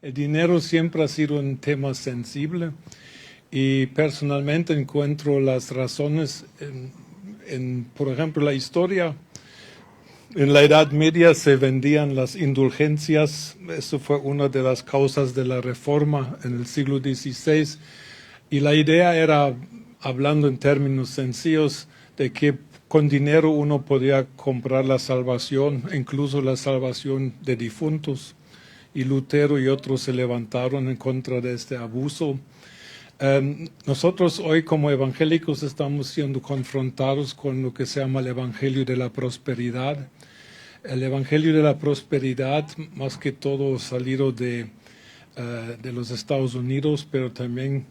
El dinero siempre ha sido un tema sensible y personalmente encuentro las razones por ejemplo, la historia. En la Edad Media se vendían las indulgencias, eso fue una de las causas de la Reforma en el siglo XVI, y la idea era, hablando en términos sencillos, de que con dinero uno podía comprar la salvación, incluso la salvación de difuntos, y Lutero y otros se levantaron en contra de este abuso. Nosotros hoy como evangélicos estamos siendo confrontados con lo que se llama el Evangelio de la Prosperidad. El Evangelio de la Prosperidad, más que todo salido de los Estados Unidos, pero también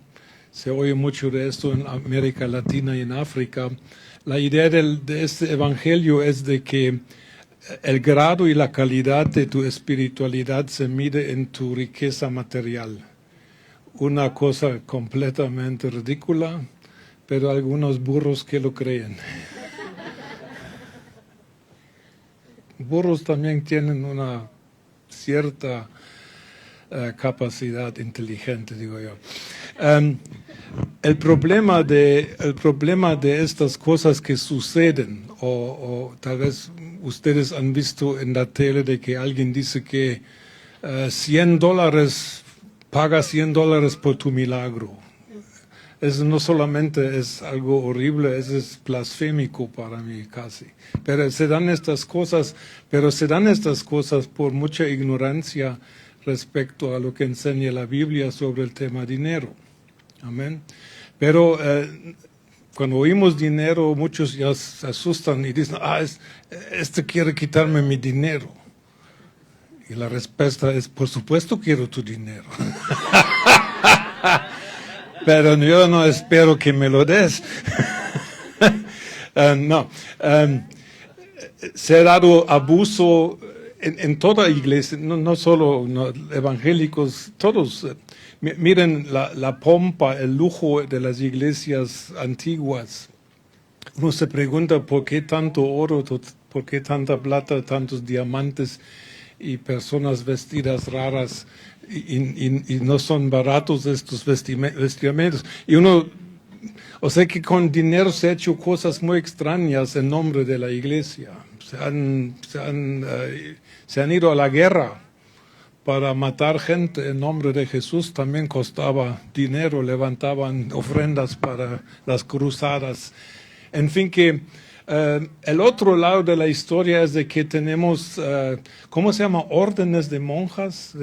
se oye mucho de esto en América Latina y en África. La idea de este Evangelio es de que el grado y la calidad de tu espiritualidad se mide en tu riqueza material. Una cosa completamente ridícula, pero algunos burros que lo creen. Burros también tienen una cierta capacidad inteligente, digo yo. El problema de estas cosas que suceden, o tal vez ustedes han visto en la tele de que alguien dice que $100 paga $100 por tu milagro. Eso no solamente es algo horrible, eso es blasfémico para mí casi. Pero se dan estas cosas por mucha ignorancia respecto a lo que enseña la Biblia sobre el tema dinero. Amén. Pero cuando oímos dinero, muchos ya se asustan y dicen, este quiere quitarme mi dinero. Y la respuesta es, por supuesto quiero tu dinero. Pero yo no espero que me lo des. Se ha dado abuso en toda iglesia, no solo evangélicos, todos. Miren la pompa, el lujo de las iglesias antiguas. Uno se pregunta por qué tanto oro, por qué tanta plata, tantos diamantes y personas vestidas raras y no son baratos estos vestimientos. Y o sea que con dinero se han hecho cosas muy extrañas en nombre de la iglesia. Se han ido a la guerra para matar gente en nombre de Jesús. También costaba dinero, levantaban ofrendas para las cruzadas. En fin, que el otro lado de la historia es de que tenemos, ¿cómo se llama? Órdenes de monjes.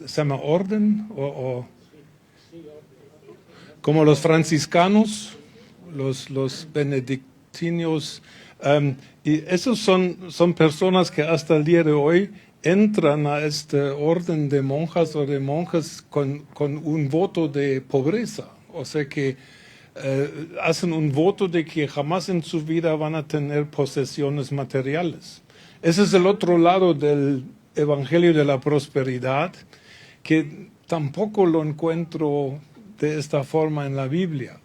¿Se llama orden? Como los franciscanos, los benedictinos. Y esos son personas que hasta el día de hoy entran a este orden de monjas o de monjes con un voto de pobreza. O sea que hacen un voto de que jamás en su vida van a tener posesiones materiales. Ese es el otro lado del Evangelio de la Prosperidad, que tampoco lo encuentro de esta forma en la Biblia,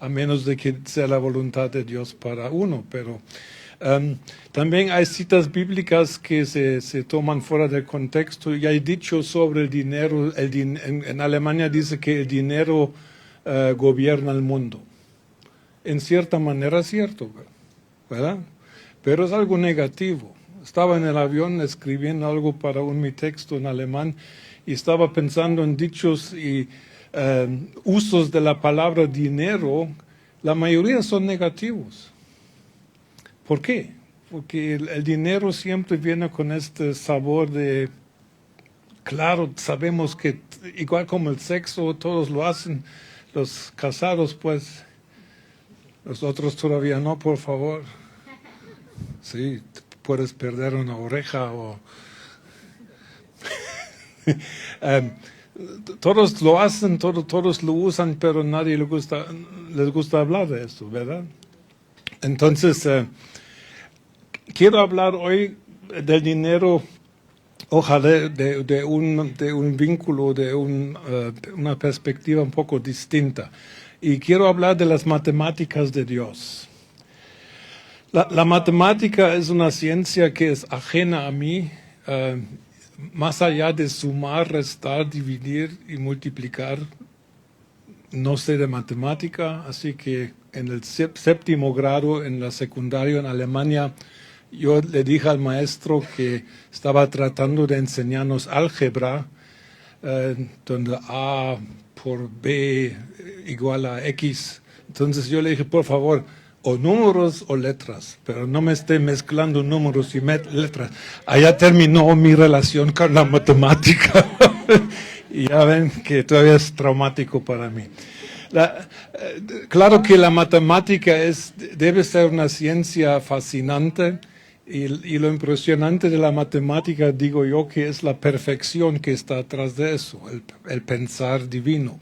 a menos de que sea la voluntad de Dios para uno. Pero también hay citas bíblicas que se toman fuera del contexto, y hay dichos sobre el dinero. En Alemania dice que el dinero gobierna el mundo. En cierta manera es cierto, ¿verdad? Pero es algo negativo. Estaba en el avión escribiendo algo para mi texto en alemán y estaba pensando en dichos y usos de la palabra dinero. La mayoría son negativos. ¿Por qué? Porque el dinero siempre viene con este sabor de, claro, sabemos que igual como el sexo, todos lo hacen. Los casados, pues, los otros todavía no, por favor. Sí, puedes perder una oreja o... todos lo hacen, todos lo usan, pero nadie les gusta hablar de esto, ¿verdad? Entonces, quiero hablar hoy del dinero, ojalá de un vínculo, de una perspectiva un poco distinta. Y quiero hablar de las matemáticas de Dios. La matemática es una ciencia que es ajena a mí. más allá de sumar, restar, dividir y multiplicar, no sé de matemática, así que en el séptimo grado en la secundaria en Alemania, yo le dije al maestro que estaba tratando de enseñarnos álgebra, donde A por B igual a X. Entonces yo le dije, por favor, o números o letras, pero no me esté mezclando números y letras. Allá terminó mi relación con la matemática. Y ya ven que todavía es traumático para mí. Claro que la matemática debe ser una ciencia fascinante y lo impresionante de la matemática, digo yo, que es la perfección que está atrás de eso, el pensar divino.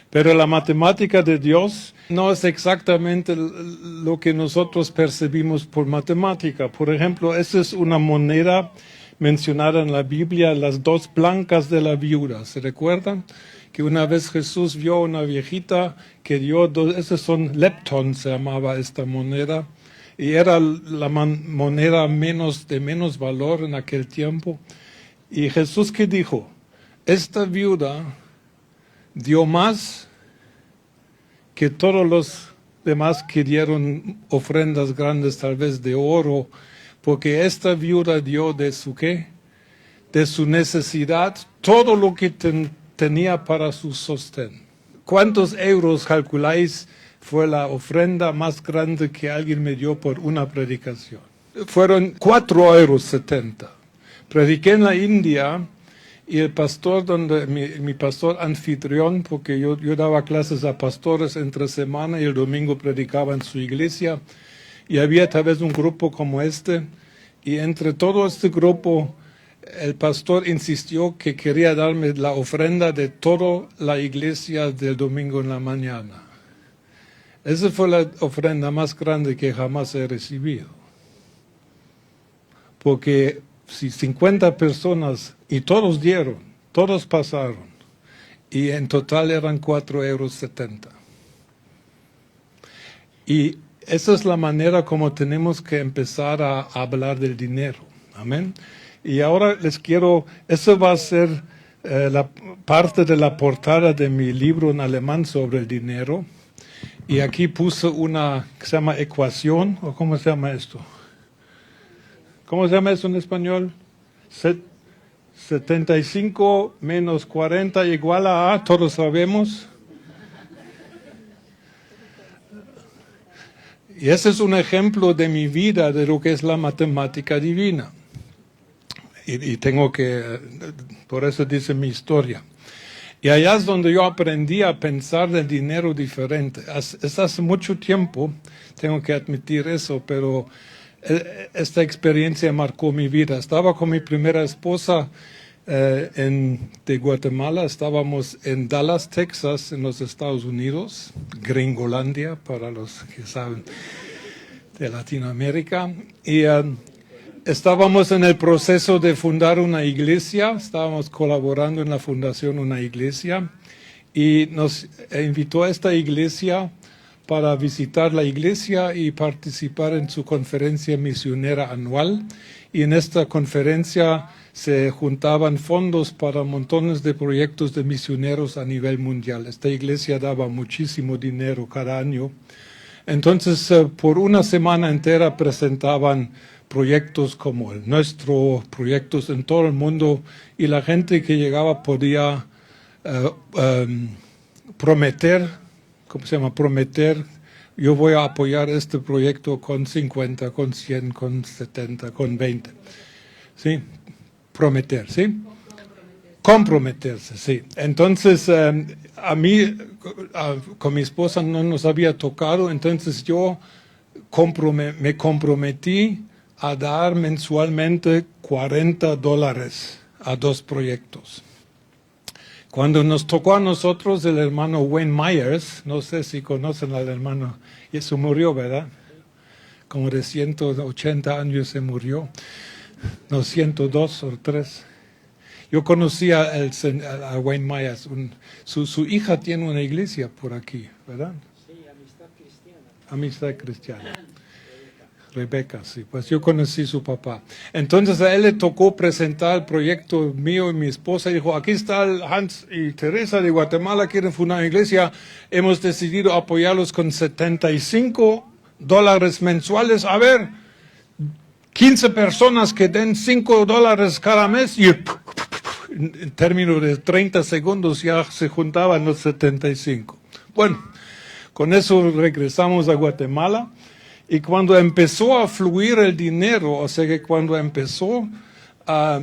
Pero la matemática de Dios no es exactamente lo que nosotros percibimos por matemática. Por ejemplo, esa es una moneda mencionada en la Biblia, las dos blancas de la viuda. ¿Se recuerdan? Que una vez Jesús vio a una viejita que dio esos son lepton, se llamaba esta moneda, y era la moneda de menos valor en aquel tiempo. Y Jesús, ¿qué dijo? Esta viuda dio más que todos los demás que dieron ofrendas grandes, tal vez de oro, porque esta viuda dio de su ¿qué? De su necesidad, todo lo que tenía para su sostén. ¿Cuántos euros calculáis fue la ofrenda más grande que alguien me dio por una predicación? Fueron 4,70 €. Prediqué en la India y el pastor, mi pastor anfitrión, porque yo daba clases a pastores entre semana y el domingo predicaba en su iglesia, y había tal vez un grupo como este, y entre todo este grupo el pastor insistió que quería darme la ofrenda de toda la iglesia del domingo en la mañana. Esa fue la ofrenda más grande que jamás he recibido. Porque si 50 personas, y todos dieron, todos pasaron, y en total eran 4,70 €. Y esa es la manera como tenemos que empezar a hablar del dinero. Amén. Y ahora eso va a ser la parte de la portada de mi libro en alemán sobre el dinero. Y aquí puse una que se llama ecuación, o ¿cómo se llama esto? ¿Cómo se llama eso en español? 75 menos 40 igual a, todos sabemos. Y ese es un ejemplo de mi vida, de lo que es la matemática divina. Y por eso dice mi historia. Y allá es donde yo aprendí a pensar del dinero diferente. Es hace mucho tiempo, tengo que admitir eso, pero esta experiencia marcó mi vida. Estaba con mi primera esposa de Guatemala, estábamos en Dallas, Texas, en los Estados Unidos, Gringolandia, para los que saben de Latinoamérica. Y estábamos en el proceso de fundar una iglesia, estábamos colaborando en la fundación de una iglesia, y nos invitó a esta iglesia para visitar la iglesia y participar en su conferencia misionera anual. Y en esta conferencia se juntaban fondos para montones de proyectos de misioneros a nivel mundial. Esta iglesia daba muchísimo dinero cada año. Entonces, por una semana entera presentaban proyectos como el nuestro, proyectos en todo el mundo, y la gente que llegaba podía prometer, ¿cómo se llama? Prometer, yo voy a apoyar este proyecto con 50, con 100, con 70, con 20. ¿Sí? Prometer, ¿sí? Comprometerse, sí. Entonces, a mí, con mi esposa no nos había tocado, entonces yo me comprometí a dar mensualmente $40 a 2 proyectos. Cuando nos tocó a nosotros el hermano Wayne Myers, no sé si conocen al hermano, y eso murió, ¿verdad? Como de 180 años se murió, no, 102 o 3. Yo conocí a Wayne Myers, su hija tiene una iglesia por aquí, ¿verdad? Sí, Amistad Cristiana. Amistad Cristiana. Rebeca, sí, pues yo conocí su papá. Entonces a él le tocó presentar el proyecto mío y mi esposa. Dijo, aquí está Hans y Teresa de Guatemala, quieren fundar una iglesia. Hemos decidido apoyarlos con $75 mensuales. A ver, 15 personas que den $5 cada mes. Y en términos de 30 segundos ya se juntaban los 75. Bueno, con eso regresamos a Guatemala. Y cuando empezó a fluir el dinero, o sea que cuando empezó a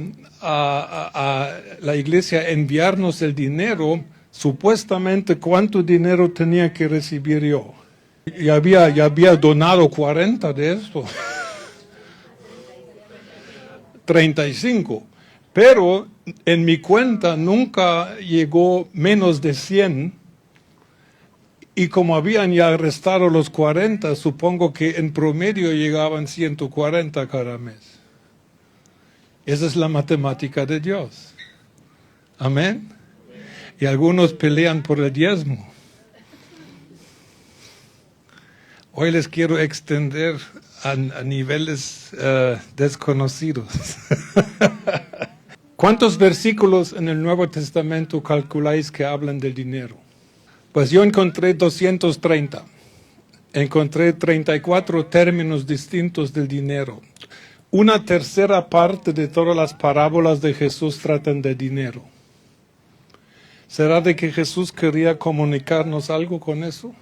la iglesia a enviarnos el dinero, supuestamente cuánto dinero tenía que recibir yo. Ya había donado 40 de esto. 35. Pero en mi cuenta nunca llegó menos de 100. Y como habían ya arrestado los 40, supongo que en promedio llegaban 140 cada mes. Esa es la matemática de Dios. Amén. Y algunos pelean por el diezmo. Hoy les quiero extender a niveles desconocidos. ¿Cuántos versículos en el Nuevo Testamento calculáis que hablan del dinero? Pues yo encontré 230. Encontré 34 términos distintos del dinero. Una tercera parte de todas las parábolas de Jesús tratan de dinero. ¿Será de que Jesús quería comunicarnos algo con eso?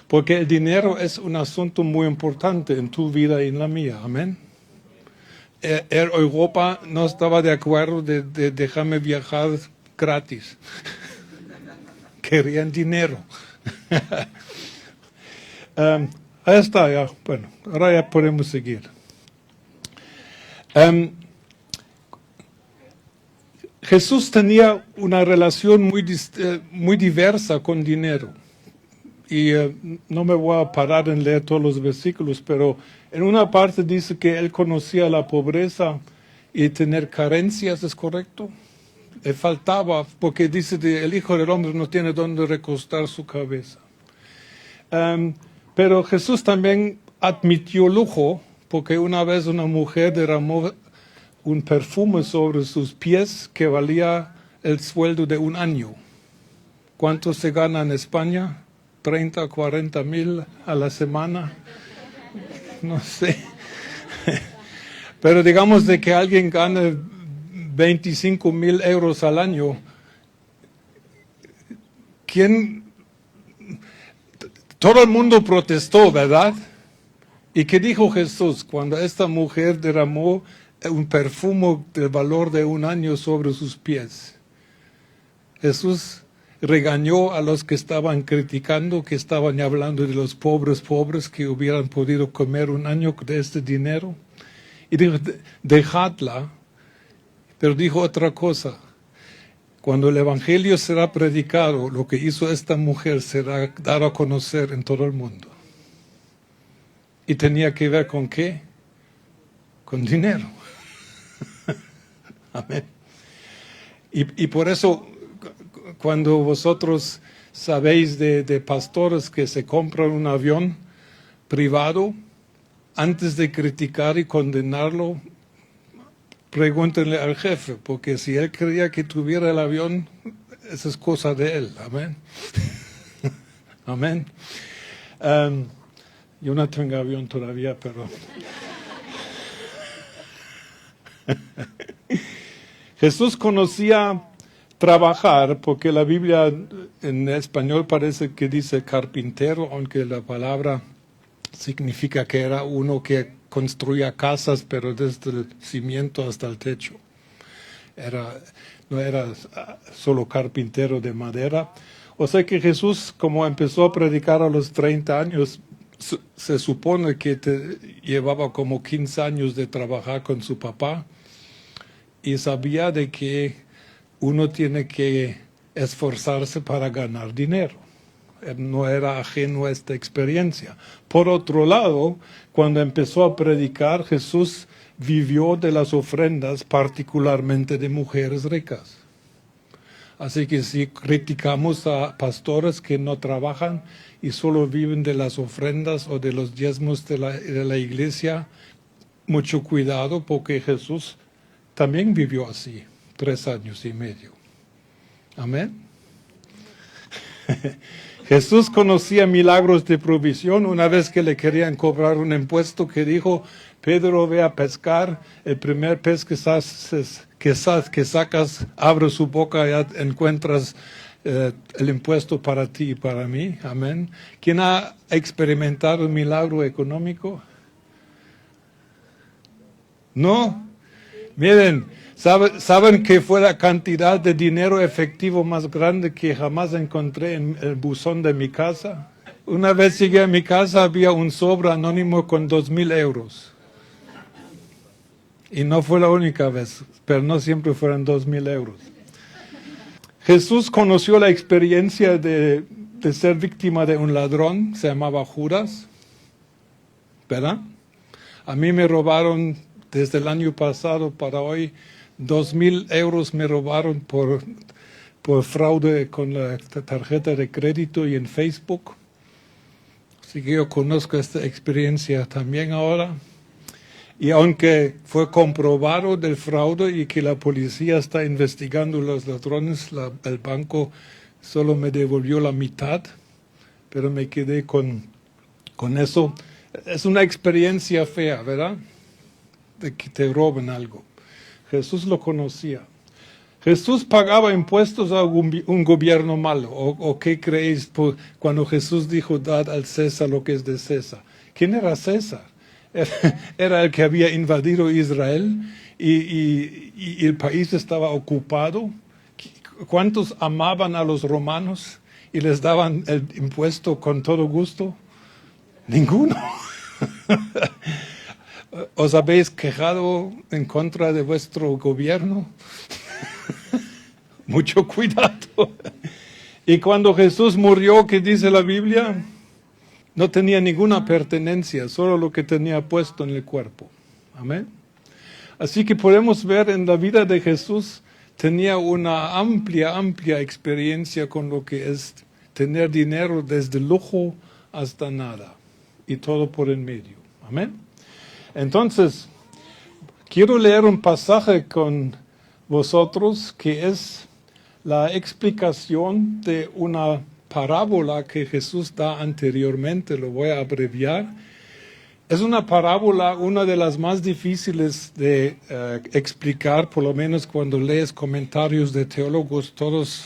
Porque el dinero es un asunto muy importante en tu vida y en la mía. Amén. Europa no estaba de acuerdo de dejarme viajar gratis. Querían dinero. Ahí está ya. Bueno, ahora ya podemos seguir. Jesús tenía una relación muy diversa con dinero. Y no me voy a parar en leer todos los versículos, pero en una parte dice que él conocía la pobreza y tener carencias, ¿es correcto? Le faltaba, porque dice que el Hijo del Hombre no tiene dónde recostar su cabeza. Pero Jesús también admitió lujo, porque una vez una mujer derramó un perfume sobre sus pies que valía el sueldo de un año. ¿Cuánto se gana en España? 30 o 40 mil a la semana. No sé. Pero digamos de que alguien gane 25,000 euros al año. Todo el mundo protestó, ¿verdad? ¿Y qué dijo Jesús cuando esta mujer derramó un perfume del valor de un año sobre sus pies? Jesús regañó a los que estaban criticando, que estaban hablando de los pobres que hubieran podido comer un año de este dinero. Y dijo, dejadla. Pero dijo otra cosa. Cuando el evangelio será predicado, lo que hizo esta mujer será dado a conocer en todo el mundo. ¿Y tenía que ver con qué? Con dinero. Amén. Y por eso, cuando vosotros sabéis de pastores que se compran un avión privado, antes de criticar y condenarlo, pregúntenle al jefe, porque si él quería que tuviera el avión, esa es cosa de él. Amén. Amén. Yo no tengo avión todavía, pero... Jesús conocía trabajar, porque la Biblia en español parece que dice carpintero, aunque la palabra significa que era uno que construía casas, pero desde el cimiento hasta el techo. No era solo carpintero de madera. O sea que Jesús, como empezó a predicar a los 30 años, se supone que llevaba como 15 años de trabajar con su papá y sabía de que uno tiene que esforzarse para ganar dinero. No era ajeno a esta experiencia. Por otro lado, cuando empezó a predicar, Jesús vivió de las ofrendas, particularmente de mujeres ricas. Así que si criticamos a pastores que no trabajan y solo viven de las ofrendas o de los diezmos de la iglesia, mucho cuidado, porque Jesús también vivió así, 3 años y medio. Amén. Jesús conocía milagros de provisión. Una vez que le querían cobrar un impuesto, que dijo: Pedro, ve a pescar, el primer pez que sacas, abre su boca y ya encuentras el impuesto para ti y para mí. Amén. ¿Quién ha experimentado un milagro económico? No. Miren, ¿saben que fue la cantidad de dinero efectivo más grande que jamás encontré en el buzón de mi casa? Una vez llegué a mi casa, había un sobre anónimo con 2,000 euros. Y no fue la única vez, pero no siempre fueron 2,000 euros. Jesús conoció la experiencia de ser víctima de un ladrón, se llamaba Judas, ¿verdad? A mí me robaron desde el año pasado para hoy, 2,000 euros me robaron por fraude con la tarjeta de crédito y en Facebook. Así que yo conozco esta experiencia también ahora. Y aunque fue comprobado del fraude y que la policía está investigando los ladrones, el banco solo me devolvió la mitad, pero me quedé con eso. Es una experiencia fea, ¿verdad? De que te roben algo. Jesús lo conocía. Jesús pagaba impuestos a un gobierno malo. ¿O qué creéis cuando Jesús dijo: dad al César lo que es de César? ¿Quién era César? Era el que había invadido Israel y el país estaba ocupado. ¿Cuántos amaban a los romanos y les daban el impuesto con todo gusto? Ninguno. ¿Os habéis quejado en contra de vuestro gobierno? Mucho cuidado. Y cuando Jesús murió, ¿qué dice la Biblia? No tenía ninguna pertenencia, solo lo que tenía puesto en el cuerpo. Amén. Así que podemos ver en la vida de Jesús, tenía una amplia experiencia con lo que es tener dinero desde lujo hasta nada. Y todo por en medio. Amén. Entonces, quiero leer un pasaje con vosotros que es la explicación de una parábola que Jesús da anteriormente. Lo voy a abreviar. Es una parábola, una de las más difíciles de explicar, por lo menos cuando lees comentarios de teólogos, todos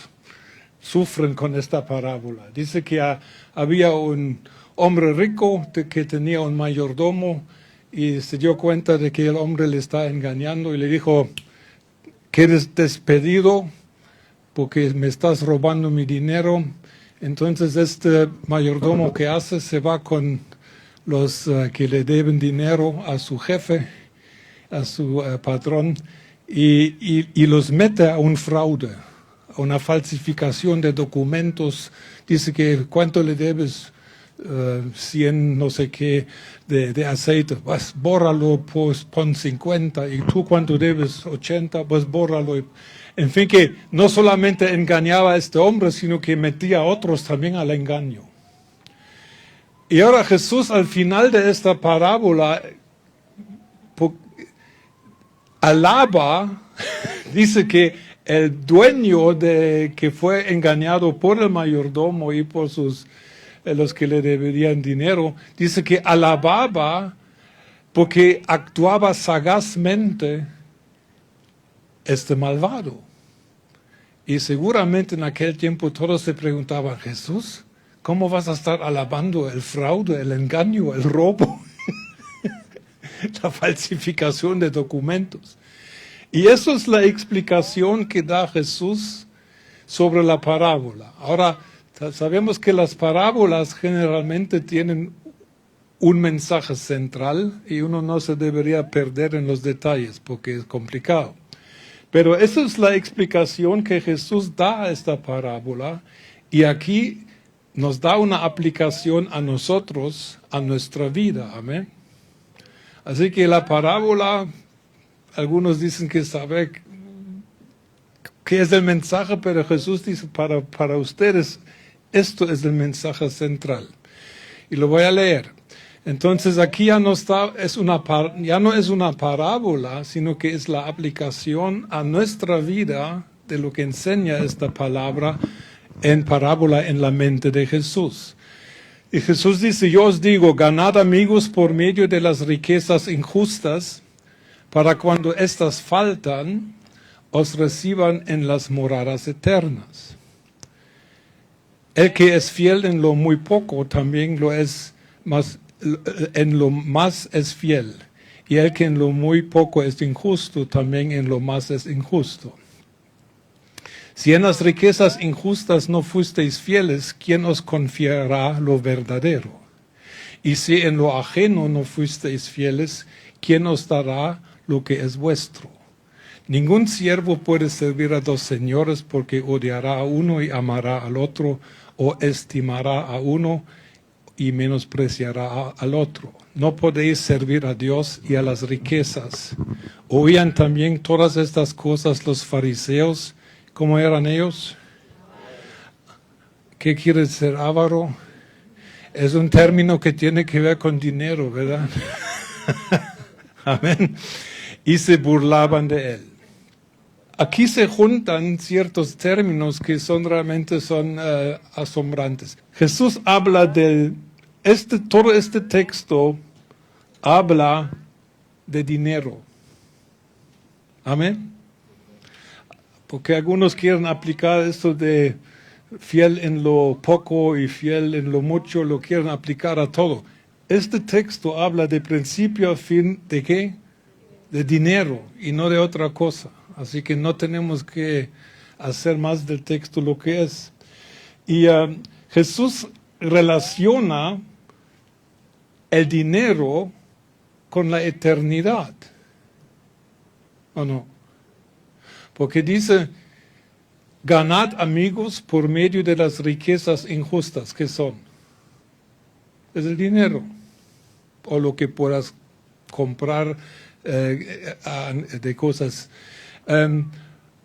sufren con esta parábola. Dice que había un hombre rico que tenía un mayordomo y se dio cuenta de que el hombre le está engañando y le dijo: ¿quieres despedido porque me estás robando mi dinero? Entonces este mayordomo que hace, se va con los que le deben dinero a su jefe, a su patrón, y los mete a un fraude, a una falsificación de documentos. Dice que ¿cuánto le debes? 100 no sé qué de aceite, pues bórralo, pues pon 50, y tú ¿cuánto debes? 80, pues bórralo. En fin, que no solamente engañaba a este hombre, sino que metía a otros también al engaño. Y ahora Jesús, al final de esta parábola, alaba, dice que el dueño que fue engañado por el mayordomo y por los que le deberían dinero, dice que alababa porque actuaba sagazmente este malvado. Y seguramente en aquel tiempo todos se preguntaban: Jesús, ¿cómo vas a estar alabando el fraude, el engaño, el robo, la falsificación de documentos? Y eso es la explicación que da Jesús sobre la parábola. Ahora, sabemos que las parábolas generalmente tienen un mensaje central y uno no se debería perder en los detalles porque es complicado. Pero esa es la explicación que Jesús da a esta parábola, y aquí nos da una aplicación a nosotros, a nuestra vida. Amén. Así que la parábola, algunos dicen que sabe que es el mensaje, pero Jesús dice, para ustedes, esto es el mensaje central. Y lo voy a leer. Entonces aquí ya no es una parábola, sino que es la aplicación a nuestra vida de lo que enseña esta palabra en parábola en la mente de Jesús. Y Jesús dice, yo os digo, ganad amigos por medio de las riquezas injustas, para cuando éstas faltan, os reciban en las moradas eternas. El que es fiel en lo muy poco, también lo es más, en lo más es fiel. Y el que en lo muy poco es injusto, también en lo más es injusto. Si en las riquezas injustas no fuisteis fieles, ¿quién os confiará lo verdadero? Y si en lo ajeno no fuisteis fieles, ¿quién os dará lo que es vuestro? Ningún siervo puede servir a dos señores, porque odiará a uno y amará al otro, o estimará a uno y menospreciará al otro. No podéis servir a Dios y a las riquezas. Oían también todas estas cosas los fariseos. ¿Cómo eran ellos? ¿Qué quiere decir avaro? Es un término que tiene que ver con dinero, ¿verdad? Amén. Y se burlaban de él. Aquí se juntan ciertos términos que realmente son asombrantes. Jesús habla todo este texto habla de dinero. Amén. Porque algunos quieren aplicar esto de fiel en lo poco y fiel en lo mucho, lo quieren aplicar a todo. Este texto habla de principio a fin de ¿qué? De dinero y no de otra cosa. Así que no tenemos que hacer más del texto lo que es. Y Jesús relaciona el dinero con la eternidad. ¿O no? Porque dice, ganad amigos por medio de las riquezas injustas, que son. Es el dinero. O lo que puedas comprar de cosas.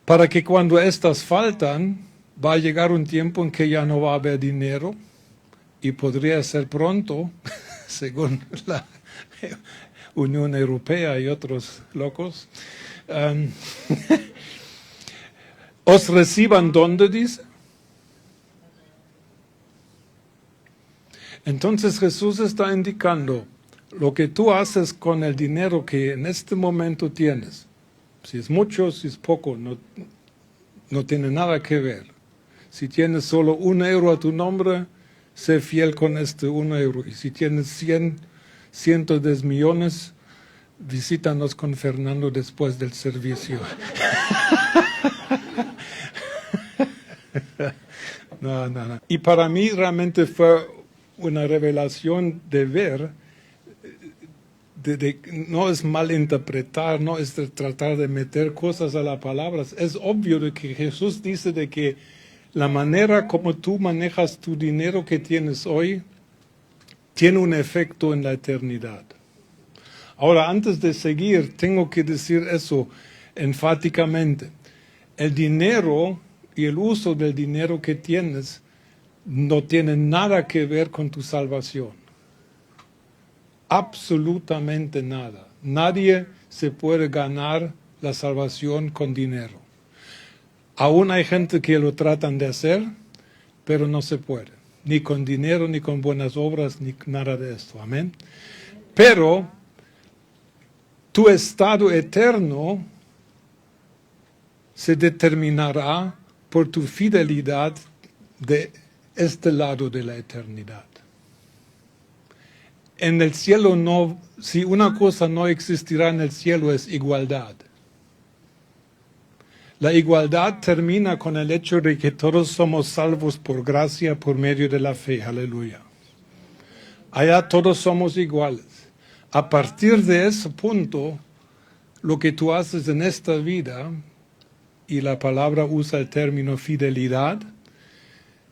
Para que cuando estas faltan, va a llegar un tiempo en que ya no va a haber dinero. Y podría ser pronto, según la Unión Europea y otros locos. ¿Os reciban dónde dice? Entonces Jesús está indicando lo que tú haces con el dinero que en este momento tienes. Si es mucho, si es poco, no tiene nada que ver. Si tienes solo 1 euro a tu nombre, sé fiel con este 1 euro. Y si tienes cientos de millones, visítanos con Fernando después del servicio. No. Y para mí realmente fue una revelación de ver, no es malinterpretar, no es tratar de meter cosas a las palabras. Es obvio de que Jesús dice de que la manera como tú manejas tu dinero que tienes hoy tiene un efecto en la eternidad. Ahora, antes de seguir, tengo que decir eso enfáticamente. El dinero y el uso del dinero que tienes no tiene nada que ver con tu salvación. Absolutamente nada. Nadie se puede ganar la salvación con dinero. Aún hay gente que lo tratan de hacer, pero no se puede. Ni con dinero, ni con buenas obras, ni nada de esto. Amén. Pero tu estado eterno se determinará por tu fidelidad de este lado de la eternidad. En el cielo no, si una cosa no existirá en el cielo es igualdad. La igualdad termina con el hecho de que todos somos salvos por gracia, por medio de la fe. Aleluya. Allá todos somos iguales. A partir de ese punto, lo que tú haces en esta vida, y la palabra usa el término fidelidad,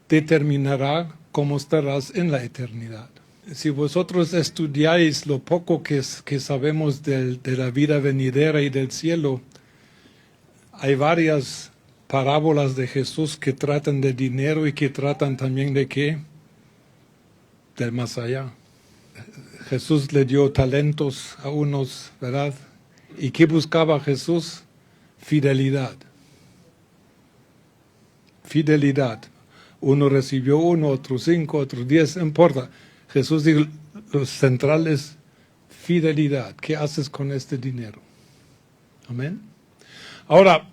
determinará cómo estarás en la eternidad. Si vosotros estudiáis lo poco que sabemos de la vida venidera y del cielo, hay varias parábolas de Jesús que tratan de dinero y que tratan también de qué? Del más allá. Jesús le dio talentos a unos, ¿verdad? ¿Y qué buscaba Jesús? Fidelidad. Fidelidad. Uno recibió uno, otro 5, otro 10, no importa. Jesús dijo, lo central es fidelidad. ¿Qué haces con este dinero? Amén. Ahora,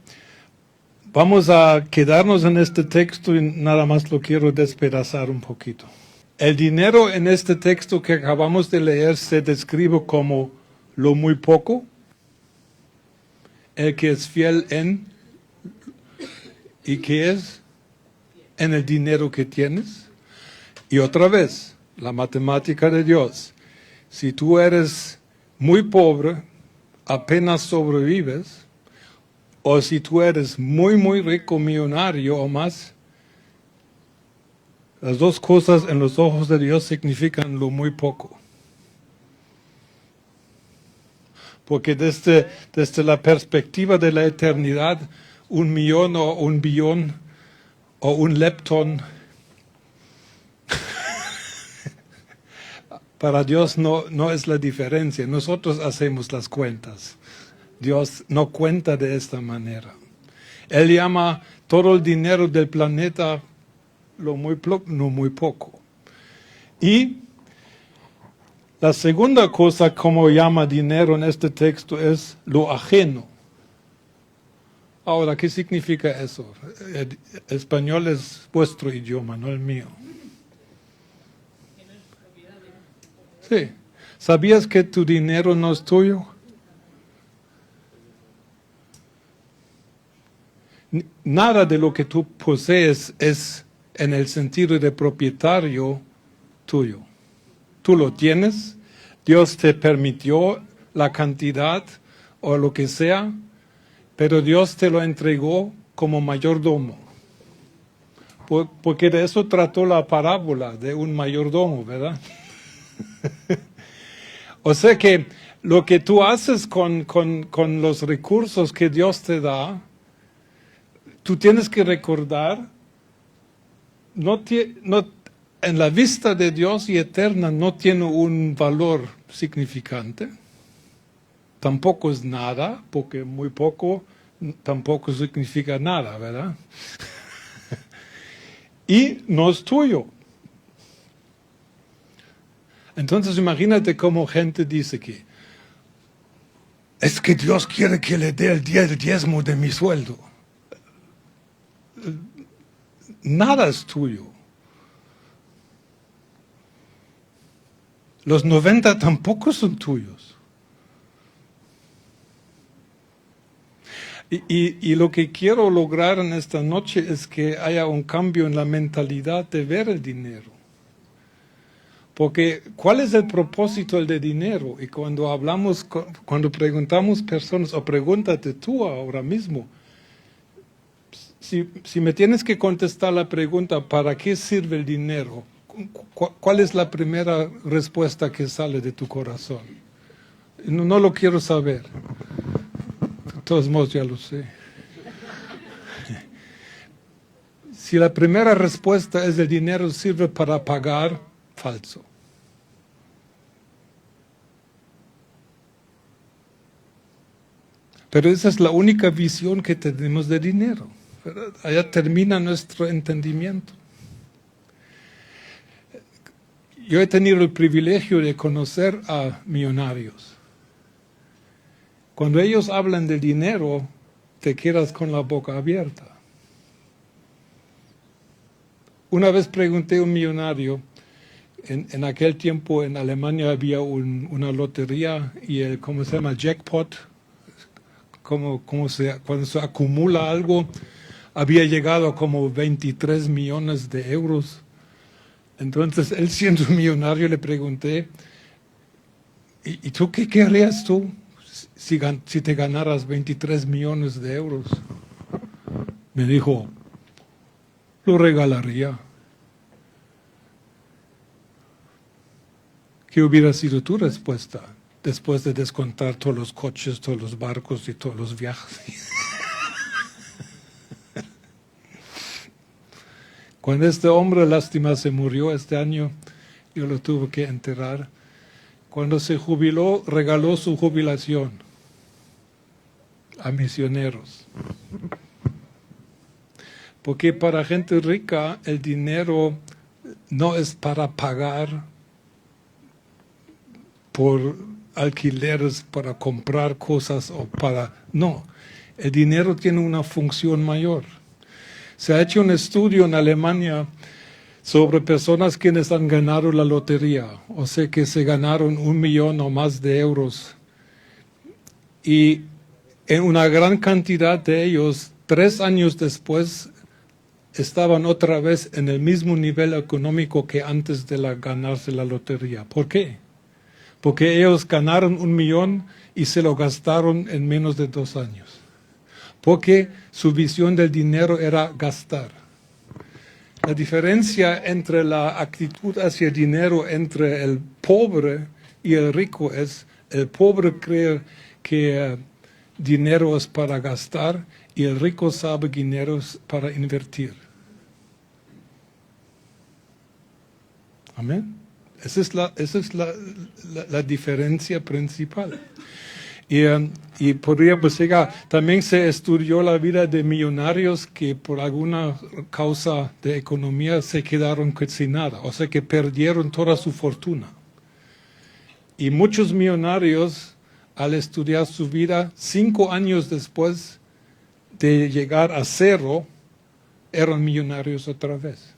vamos a quedarnos en este texto y nada más lo quiero despedazar un poquito. El dinero en este texto que acabamos de leer se describe como lo muy poco, el que es fiel en, ¿y qué es? En el dinero que tienes. Y otra vez, la matemática de Dios. Si tú eres muy pobre, apenas sobrevives, o si tú eres muy, muy rico, millonario o más, las dos cosas en los ojos de Dios significan lo muy poco. Porque desde la perspectiva de la eternidad, 1.000.000 o 1.000.000.000 o un lepton, para Dios no es la diferencia. Nosotros hacemos las cuentas. Dios no cuenta de esta manera. Él llama todo el dinero del planeta lo muy poco. Y la segunda cosa como llama dinero en este texto es lo ajeno. Ahora, ¿qué significa eso? El español es vuestro idioma, no el mío. Sí. ¿Sabías que tu dinero no es tuyo? Nada de lo que tú posees es en el sentido de propietario tuyo. Tú lo tienes, Dios te permitió la cantidad o lo que sea, pero Dios te lo entregó como mayordomo. Porque de eso trató la parábola de un mayordomo, ¿verdad? O sea que lo que tú haces con los recursos que Dios te da, tú tienes que recordar, en la vista de Dios y eterna no tiene un valor significante. Tampoco es nada, porque muy poco tampoco significa nada, ¿verdad? Y no es tuyo. Entonces imagínate cómo gente dice que es que Dios quiere que le dé el diezmo de mi sueldo. Nada es tuyo. Los 90 tampoco son tuyos. Y lo que quiero lograr en esta noche es que haya un cambio en la mentalidad de ver el dinero. Porque, ¿cuál es el propósito del dinero? Y cuando preguntamos personas, o pregúntate tú ahora mismo, si me tienes que contestar la pregunta, ¿para qué sirve el dinero? ¿Cuál es la primera respuesta que sale de tu corazón? No lo quiero saber. De todos modos ya lo sé. Si la primera respuesta es el dinero sirve para pagar, falso. Pero esa es la única visión que tenemos de dinero, ¿verdad? Allá termina nuestro entendimiento. Yo he tenido el privilegio de conocer a millonarios. Cuando ellos hablan de dinero, te quedas con la boca abierta. Una vez pregunté a un millonario, en aquel tiempo en Alemania había una lotería y ¿cómo se llama? Jackpot. Cuando se acumula algo, había llegado a como 23 millones de euros. Entonces, él siendo un millonario, le pregunté, ¿y tú qué querrías tú si te ganaras 23 millones de euros? Me dijo, lo regalaría. ¿Qué hubiera sido tu respuesta después de descontar todos los coches, todos los barcos y todos los viajes? Cuando este hombre, lástima, se murió este año, yo lo tuve que enterrar. Cuando se jubiló, regaló su jubilación a misioneros. Porque para gente rica el dinero no es para pagar por alquileres, para comprar cosas o para... No, el dinero tiene una función mayor. Se ha hecho un estudio en Alemania sobre personas quienes han ganado la lotería, o sea que se ganaron 1 millón o más de euros. Y en una gran cantidad de ellos, 3 años después, estaban otra vez en el mismo nivel económico que antes de ganarse la lotería. ¿Por qué? Porque ellos ganaron 1 millón y se lo gastaron en menos de 2 años. Porque su visión del dinero era gastar. La diferencia entre la actitud hacia el dinero entre el pobre y el rico es, el pobre cree que dinero es para gastar y el rico sabe que dinero es para invertir. Amén. Esa es la diferencia principal. Y podríamos llegar, también se estudió la vida de millonarios que por alguna causa de economía se quedaron sin nada, o sea que perdieron toda su fortuna. Y muchos millonarios, al estudiar su vida, 5 años después de llegar a 0, eran millonarios otra vez.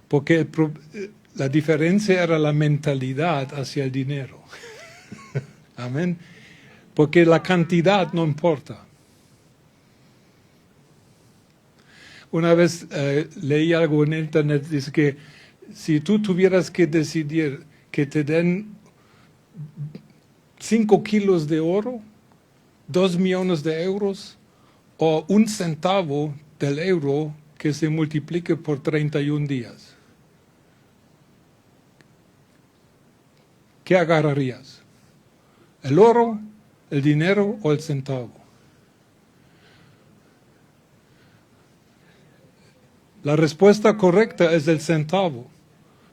Porque la diferencia era la mentalidad hacia el dinero. Amén. Porque la cantidad no importa. Una vez leí algo en internet, dice que si tú tuvieras que decidir que te den 5 kilos de oro, 2 millones de euros o 1 centavo del euro que se multiplique por 31 días, ¿qué agarrarías? ¿El oro, el dinero o el centavo? La respuesta correcta es el centavo,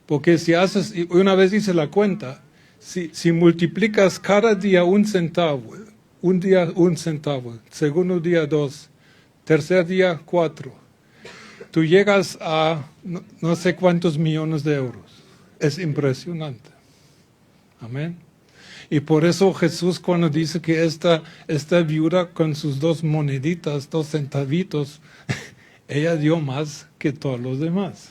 porque si haces, una vez hice la cuenta, si multiplicas cada día 1 centavo, un día 1 centavo, segundo día 2, tercer día 4, tú llegas a no sé cuántos millones de euros. Es impresionante. Amén. Y por eso Jesús cuando dice que esta viuda con sus 2 moneditas, 2 centavitos, ella dio más que todos los demás,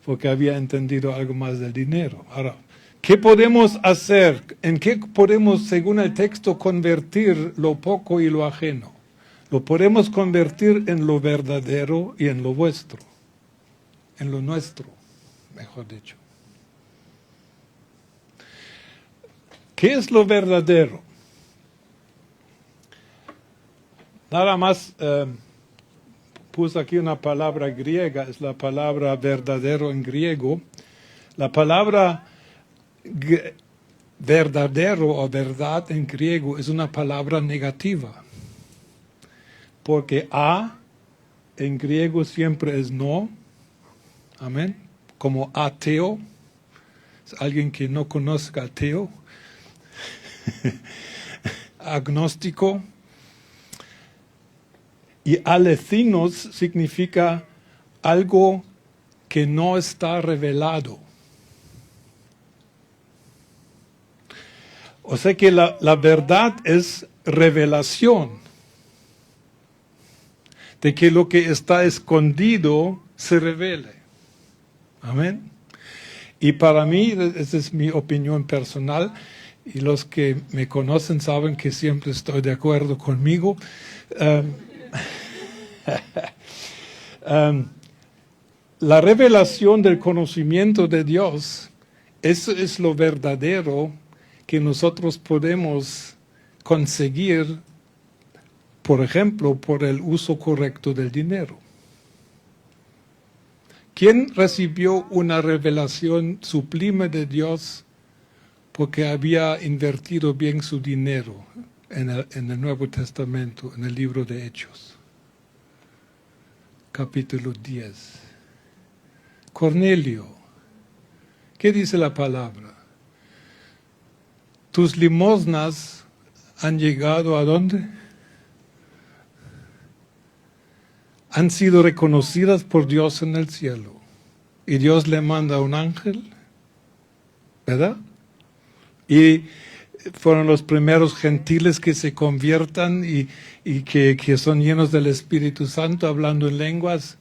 porque había entendido algo más del dinero. Ahora, ¿qué podemos hacer? ¿En qué podemos, según el texto, convertir lo poco y lo ajeno? Lo podemos convertir en lo verdadero y en lo vuestro, en lo nuestro, mejor dicho. ¿Qué es lo verdadero? Nada más puse aquí una palabra griega, es la palabra verdadero en griego. La palabra verdadero o verdad en griego es una palabra negativa, porque a en griego siempre es no, amén, como ateo, es alguien que no conozca ateo. Agnóstico. Y alecinos significa algo que no está revelado. O sea que la verdad es revelación de que lo que está escondido se revele. Amén. Y para mí, esa es mi opinión personal, y los que me conocen saben que siempre estoy de acuerdo conmigo. La revelación del conocimiento de Dios, eso es lo verdadero que nosotros podemos conseguir, por ejemplo, por el uso correcto del dinero. ¿Quién recibió una revelación sublime de Dios porque había invertido bien su dinero en el Nuevo Testamento, en el libro de Hechos? capítulo 10. Cornelio, ¿qué dice la palabra? Tus limosnas han llegado ¿a dónde? Han sido reconocidas por Dios en el cielo. Y Dios le manda un ángel, ¿verdad? Y fueron los primeros gentiles que se conviertan y que son llenos del Espíritu Santo, hablando en lenguas.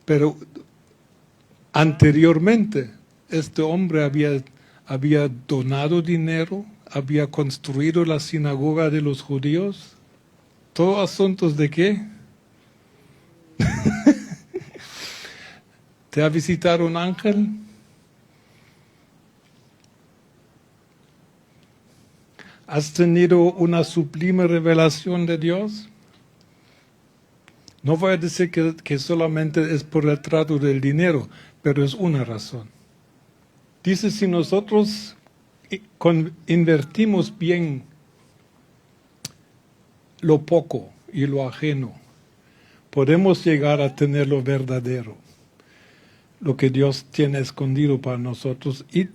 Pero anteriormente, este hombre había donado dinero, había construido la sinagoga de los judíos. ¿Todo asuntos de qué? ¿Te ha visitado un ángel? ¿Has tenido una sublime revelación de Dios? No voy a decir que solamente es por el trato del dinero, pero es una razón. Dice, si nosotros invertimos bien lo poco y lo ajeno, podemos llegar a tener lo verdadero, lo que Dios tiene escondido para nosotros, y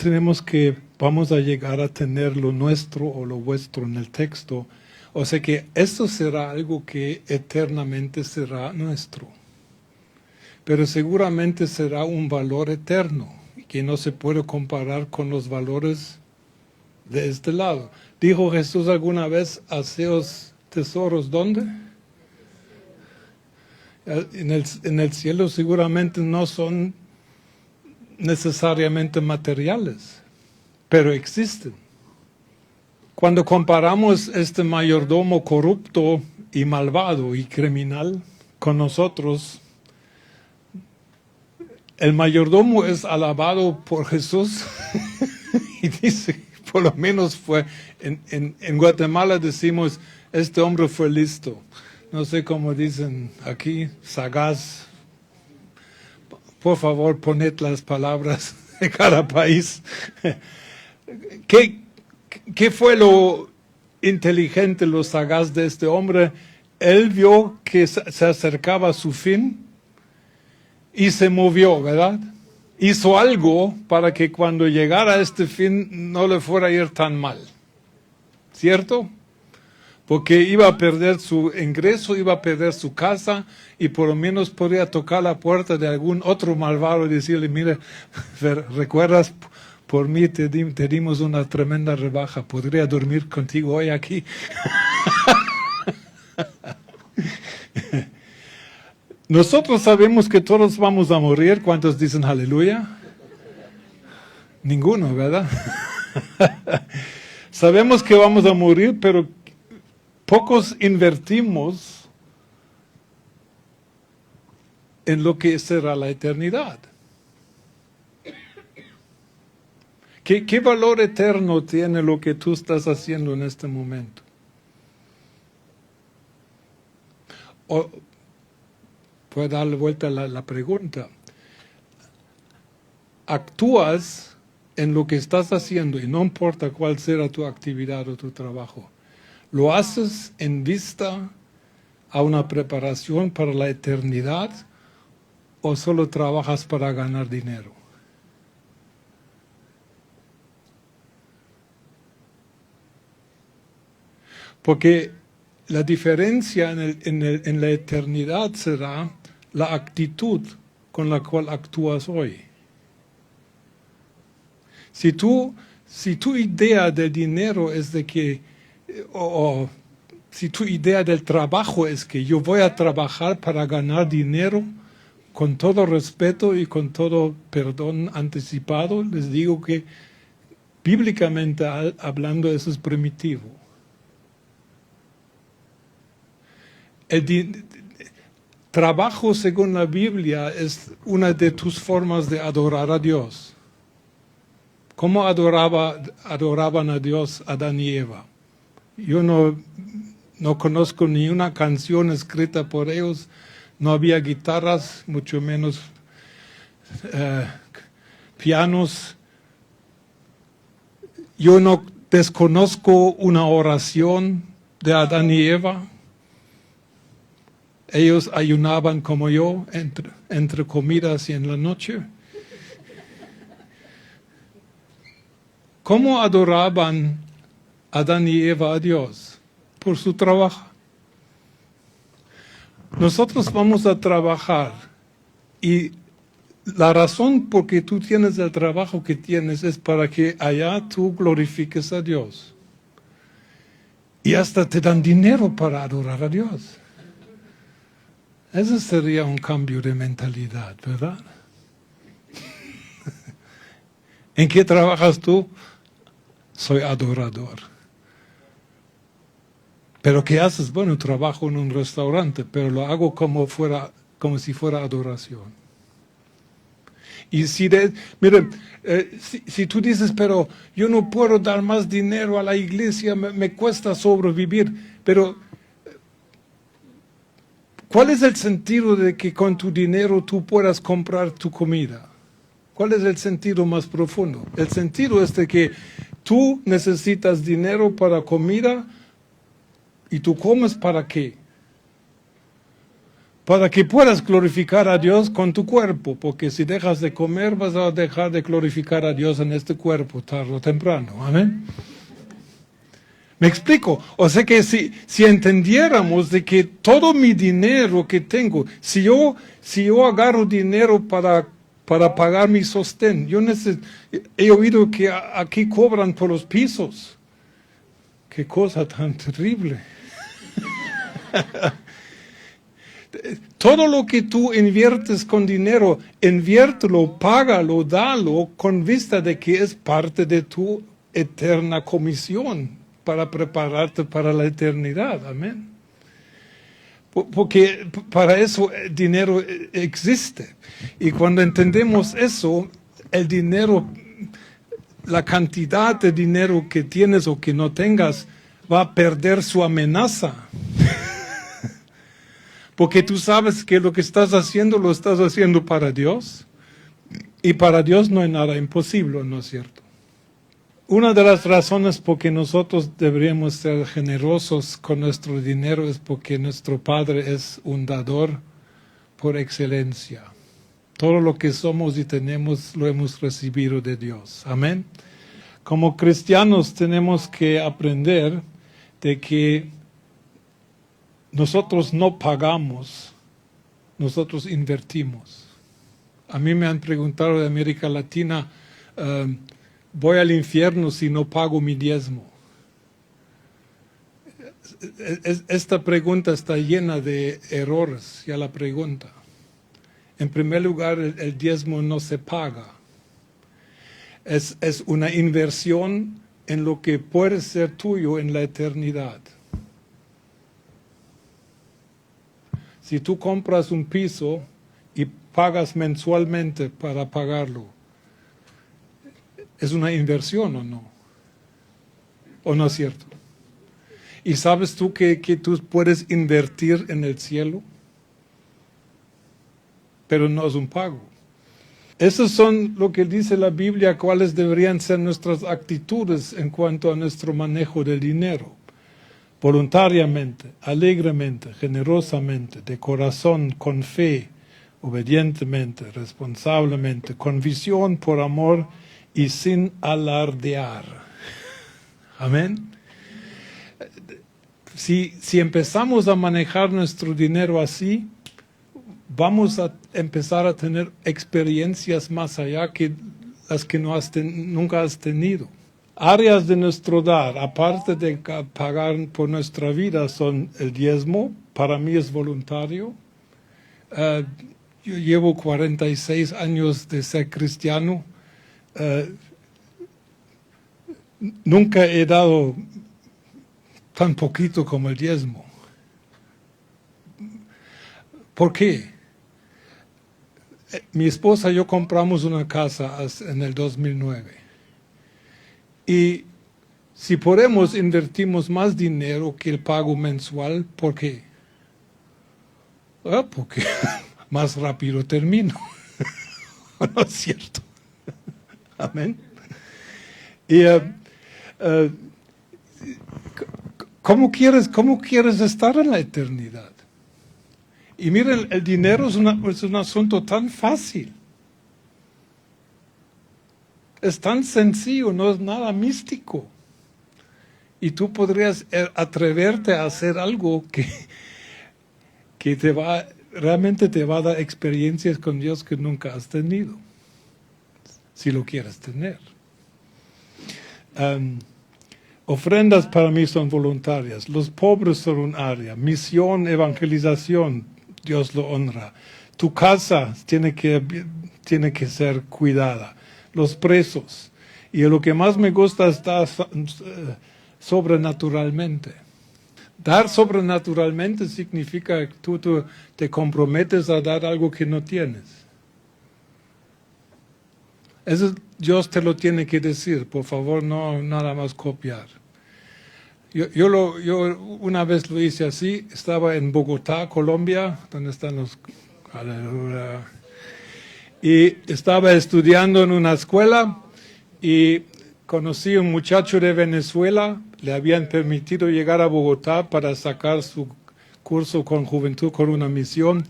vamos a llegar a tener lo nuestro o lo vuestro en el texto. O sea que esto será algo que eternamente será nuestro. Pero seguramente será un valor eterno, que no se puede comparar con los valores de este lado. Dijo Jesús alguna vez, haceos tesoros, ¿dónde? En el cielo seguramente no son necesariamente materiales, pero existen. Cuando comparamos este mayordomo corrupto y malvado y criminal con nosotros, el mayordomo es alabado por Jesús y dice, por lo menos fue, en Guatemala decimos, este hombre fue listo. No sé cómo dicen aquí, sagaz. Por favor, poned las palabras de cada país. ¿Qué fue lo inteligente, lo sagaz de este hombre? Él vio que se acercaba a su fin y se movió, ¿verdad? Hizo algo para que cuando llegara a este fin no le fuera a ir tan mal. ¿Cierto? Porque iba a perder su ingreso, iba a perder su casa, y por lo menos podría tocar la puerta de algún otro malvado y decirle, mire, ¿recuerdas? Por mí te dimos una tremenda rebaja, ¿podría dormir contigo hoy aquí? Nosotros sabemos que todos vamos a morir. ¿Cuántos dicen aleluya? Ninguno, ¿verdad? Sabemos que vamos a morir, pero pocos invertimos en lo que será la eternidad. ¿Qué valor eterno tiene lo que tú estás haciendo en este momento? Puedo darle vuelta a la pregunta. ¿Actúas en lo que estás haciendo, y no importa cuál será tu actividad o tu trabajo? ¿Lo haces en vista a una preparación para la eternidad o solo trabajas para ganar dinero? Porque la diferencia en la eternidad será la actitud con la cual actúas hoy. Si tu idea del dinero es de que, o si tu idea del trabajo es que yo voy a trabajar para ganar dinero, con todo respeto y con todo perdón anticipado, les digo que bíblicamente hablando eso es primitivo. El trabajo, según la Biblia, es una de tus formas de adorar a Dios. ¿Cómo adoraban a Dios Adán y Eva? Yo no conozco ni una canción escrita por ellos, no había guitarras, mucho menos pianos. Yo no desconozco una oración de Adán y Eva. Ellos ayunaban como yo entre comidas y en la noche. ¿Cómo adoraban Adán y Eva a Dios? Por su trabajo. Nosotros vamos a trabajar y la razón por que tú tienes el trabajo que tienes es para que allá tú glorifiques a Dios. Y hasta te dan dinero para adorar a Dios. Eso sería un cambio de mentalidad, ¿verdad? ¿En qué trabajas tú? Soy adorador. ¿Pero qué haces? Bueno, trabajo en un restaurante, pero lo hago como si fuera adoración. Y miren, si tú dices, pero yo no puedo dar más dinero a la iglesia, me cuesta sobrevivir, pero ¿cuál es el sentido de que con tu dinero tú puedas comprar tu comida? ¿Cuál es el sentido más profundo? El sentido es de que tú necesitas dinero para comida y tú comes ¿para qué? Para que puedas glorificar a Dios con tu cuerpo, porque si dejas de comer vas a dejar de glorificar a Dios en este cuerpo tarde o temprano. Amén. ¿Me explico? O sea que si entendiéramos de que todo mi dinero que tengo, si yo agarro dinero para pagar mi sostén, he oído que aquí cobran por los pisos. Qué cosa tan terrible. Todo lo que tú inviertes con dinero, inviértelo, págalo, dalo, con vista de que es parte de tu eterna comisión para prepararte para la eternidad. Amén. Porque para eso el dinero existe. Y cuando entendemos eso, el dinero, la cantidad de dinero que tienes o que no tengas, va a perder su amenaza. Porque tú sabes que lo que estás haciendo, lo estás haciendo para Dios. Y para Dios no hay nada imposible, ¿no es cierto? Una de las razones por que nosotros deberíamos ser generosos con nuestro dinero es porque nuestro Padre es un dador por excelencia. Todo lo que somos y tenemos lo hemos recibido de Dios. Amén. Como cristianos tenemos que aprender de que nosotros no pagamos, nosotros invertimos. A mí me han preguntado de América Latina, voy al infierno si no pago mi diezmo. Esta pregunta está llena de errores, ya la pregunta. En primer lugar, el diezmo no se paga. Es una inversión en lo que puede ser tuyo en la eternidad. Si tú compras un piso y pagas mensualmente para pagarlo, ¿es una inversión o no? ¿O no es cierto? ¿Y sabes tú que tú puedes invertir en el cielo? Pero no es un pago. Esos son lo que dice la Biblia, cuáles deberían ser nuestras actitudes en cuanto a nuestro manejo del dinero. Voluntariamente, alegremente, generosamente, de corazón, con fe, obedientemente, responsablemente, con visión, por amor y sin alardear. Amén. Si empezamos a manejar nuestro dinero así, vamos a empezar a tener experiencias más allá que las que nunca has tenido. Áreas de nuestro dar, aparte de pagar por nuestra vida, son el diezmo. Para mí es voluntario. Yo llevo 46 años de ser cristiano. Nunca he dado tan poquito como el diezmo. ¿Por qué? Mi esposa y yo compramos una casa en el 2009. Y si podemos, invertimos más dinero que el pago mensual. ¿Por qué? Porque más rápido termino. ¿No es cierto? Amén. Y ¿cómo quieres estar en la eternidad? Y miren, el dinero es un asunto tan fácil. Es tan sencillo, no es nada místico. Y tú podrías atreverte a hacer algo que realmente te va a dar experiencias con Dios que nunca has tenido, si lo quieres tener. Ofrendas para mí son voluntarias, los pobres son un área, misión, evangelización, Dios lo honra. Tu casa tiene que ser cuidada, los presos. Y lo que más me gusta es dar sobrenaturalmente. Dar sobrenaturalmente significa que tú te comprometes a dar algo que no tienes. Eso Dios te lo tiene que decir, por favor, no nada más copiar. Yo una vez lo hice así, estaba en Bogotá, Colombia, donde están los... Y estaba estudiando en una escuela y conocí a un muchacho de Venezuela, le habían permitido llegar a Bogotá para sacar su curso con juventud, con una misión,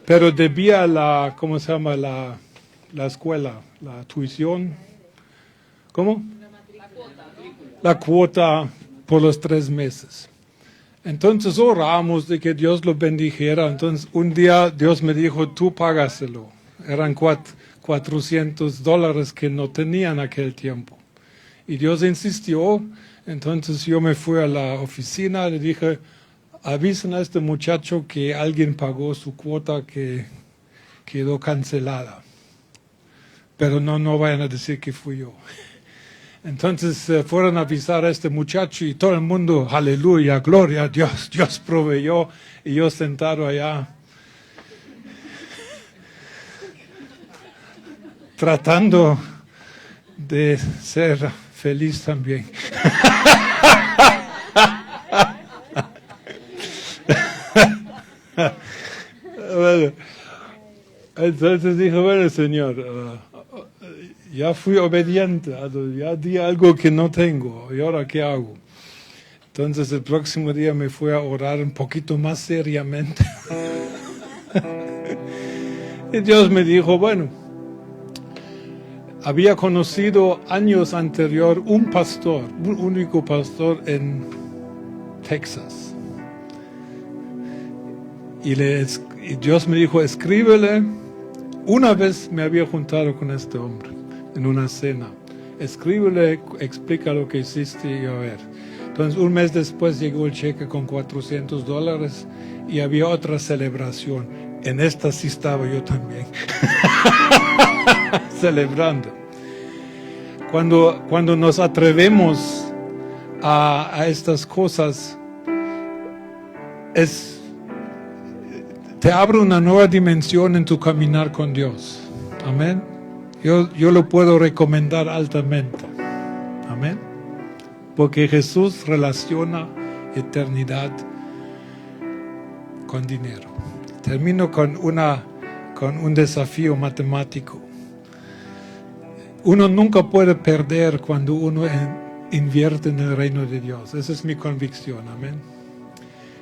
pero debía ¿cómo se llama? La escuela, la tuición, ¿cómo? La cuota por los 3 meses. Entonces oramos de que Dios lo bendijera. Entonces un día Dios me dijo, tú págaselo. Eran $400 que no tenía en aquel tiempo. Y Dios insistió, entonces yo me fui a la oficina, le dije, avisen a este muchacho que alguien pagó su cuota que quedó cancelada. Pero no vayan a decir que fui yo. Entonces fueron a avisar a este muchacho y todo el mundo, aleluya, gloria a Dios, Dios proveyó. Y yo sentado allá, tratando de ser feliz también. Bueno, entonces dije, bueno, Señor, ya fui obediente, ya di algo que no tengo, ¿y ahora qué hago? Entonces el próximo día me fui a orar un poquito más seriamente. Y Dios me dijo, bueno, había conocido años anterior un pastor, un único pastor en Texas. Y Dios me dijo, escríbele. Una vez me había juntado con este hombre en una cena. Escríbele, explica lo que hiciste y a ver. Entonces un mes después llegó el cheque con $400 y había otra celebración. En esta sí estaba yo también. Celebrando. Cuando nos atrevemos a estas cosas, te abre una nueva dimensión en tu caminar con Dios. Amén. Yo lo puedo recomendar altamente. Amén. Porque Jesús relaciona eternidad con dinero. Termino con un desafío matemático. Uno nunca puede perder cuando uno invierte en el reino de Dios. Esa es mi convicción. Amén.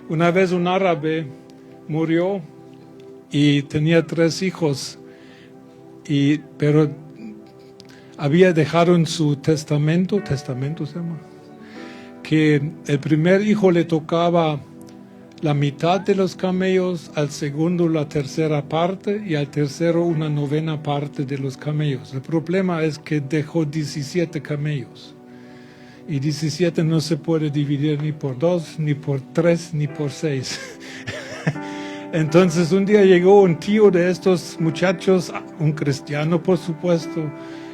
Una vez un árabe murió y tenía 3 hijos, pero había dejado en su testamento se llama, que el primer hijo le tocaba la mitad de los camellos, al segundo la tercera parte y al tercero una 9ª parte de los camellos. El problema es que dejó 17 camellos y 17 no se puede dividir ni por 2, ni por 3, ni por 6. Entonces un día llegó un tío de estos muchachos, un cristiano por supuesto,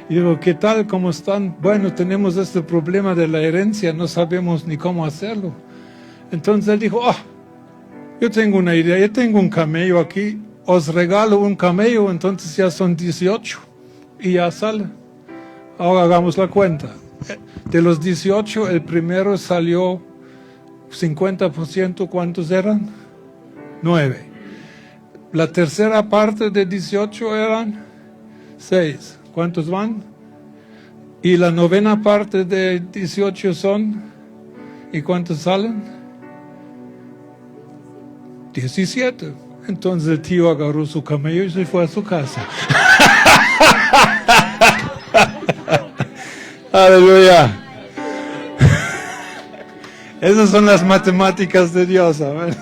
y dijo, ¿qué tal? ¿Cómo están? Bueno, tenemos este problema de la herencia, no sabemos ni cómo hacerlo. Entonces él dijo, yo tengo una idea, yo tengo un camello aquí, os regalo un camello, entonces ya son 18 y ya sale. Ahora hagamos la cuenta. De los 18, el primero salió 50%, ¿cuántos eran? 9. La tercera parte de 18 eran 6. ¿Cuántos van? Y la 9ª parte de 18 son, ¿y cuántos salen? 17. Entonces el tío agarró su camello y se fue a su casa. Aleluya. Esas son las matemáticas de Dios, amén.